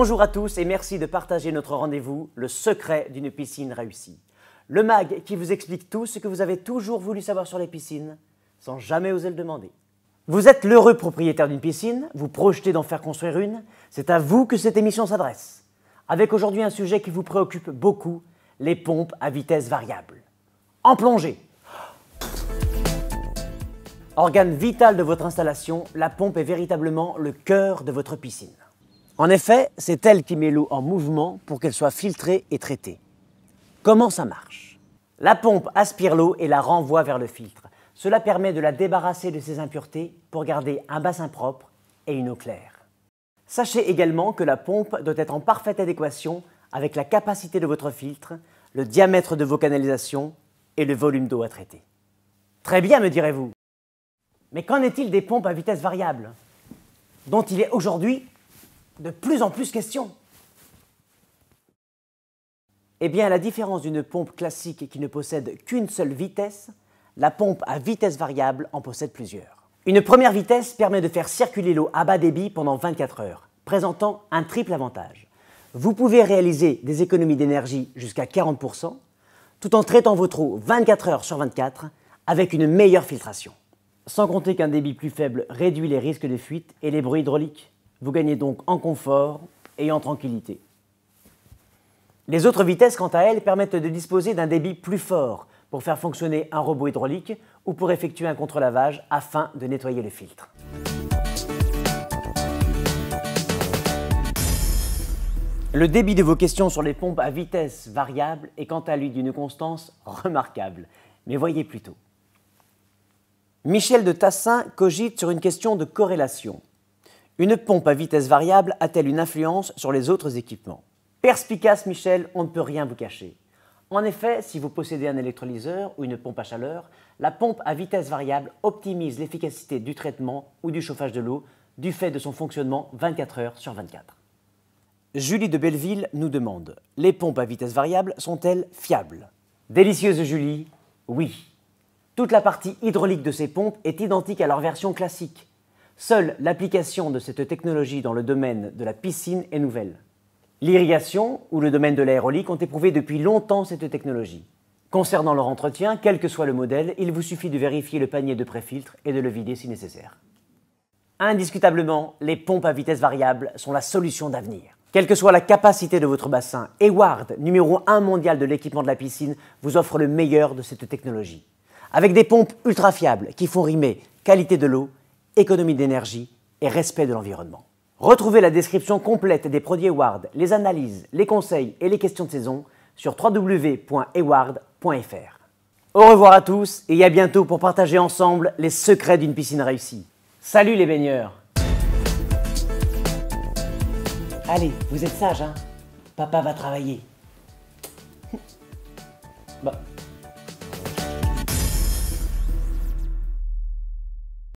Bonjour à tous et merci de partager notre rendez-vous, le secret d'une piscine réussie. Le MAG qui vous explique tout ce que vous avez toujours voulu savoir sur les piscines, sans jamais oser le demander. Vous êtes l'heureux propriétaire d'une piscine, vous projetez d'en faire construire une, c'est à vous que cette émission s'adresse. Avec aujourd'hui un sujet qui vous préoccupe beaucoup, les pompes à vitesse variable. En plongée. Organe vital de votre installation, la pompe est véritablement le cœur de votre piscine. En effet, c'est elle qui met l'eau en mouvement pour qu'elle soit filtrée et traitée. Comment ça marche? La pompe aspire l'eau et la renvoie vers le filtre. Cela permet de la débarrasser de ses impuretés pour garder un bassin propre et une eau claire. Sachez également que la pompe doit être en parfaite adéquation avec la capacité de votre filtre, le diamètre de vos canalisations et le volume d'eau à traiter. Très bien, me direz-vous. Mais qu'en est-il des pompes à vitesse variable, dont il est aujourd'hui de plus en plus question? Eh bien, à la différence d'une pompe classique qui ne possède qu'une seule vitesse, la pompe à vitesse variable en possède plusieurs. Une première vitesse permet de faire circuler l'eau à bas débit pendant 24 heures, présentant un triple avantage. Vous pouvez réaliser des économies d'énergie jusqu'à 40%, tout en traitant votre eau 24 heures sur 24 avec une meilleure filtration. Sans compter qu'un débit plus faible réduit les risques de fuite et les bruits hydrauliques. Vous gagnez donc en confort et en tranquillité. Les autres vitesses, quant à elles, permettent de disposer d'un débit plus fort pour faire fonctionner un robot hydraulique ou pour effectuer un contre-lavage afin de nettoyer le filtre. Le débit de vos questions sur les pompes à vitesse variable est quant à lui d'une constance remarquable. Mais voyez plutôt. Michel de Tassin cogite sur une question de corrélation. Une pompe à vitesse variable a-t-elle une influence sur les autres équipements? Perspicace Michel, on ne peut rien vous cacher. En effet, si vous possédez un électrolyseur ou une pompe à chaleur, la pompe à vitesse variable optimise l'efficacité du traitement ou du chauffage de l'eau du fait de son fonctionnement 24 heures sur 24. Julie de Belleville nous demande « Les pompes à vitesse variable sont-elles fiables ?» Délicieuse Julie, oui. Toute la partie hydraulique de ces pompes est identique à leur version classique. Seule l'application de cette technologie dans le domaine de la piscine est nouvelle. L'irrigation ou le domaine de l'aérolique ont éprouvé depuis longtemps cette technologie. Concernant leur entretien, quel que soit le modèle, il vous suffit de vérifier le panier de pré-filtre et de le vider si nécessaire. Indiscutablement, les pompes à vitesse variable sont la solution d'avenir. Quelle que soit la capacité de votre bassin, Hayward, numéro 1 mondial de l'équipement de la piscine, vous offre le meilleur de cette technologie. Avec des pompes ultra fiables qui font rimer qualité de l'eau, économie d'énergie et respect de l'environnement. Retrouvez la description complète des produits Hayward, les analyses, les conseils et les questions de saison sur www.hayward.fr. Au revoir à tous et à bientôt pour partager ensemble les secrets d'une piscine réussie. Salut les baigneurs! Allez, vous êtes sages, hein? Papa va travailler. Bah.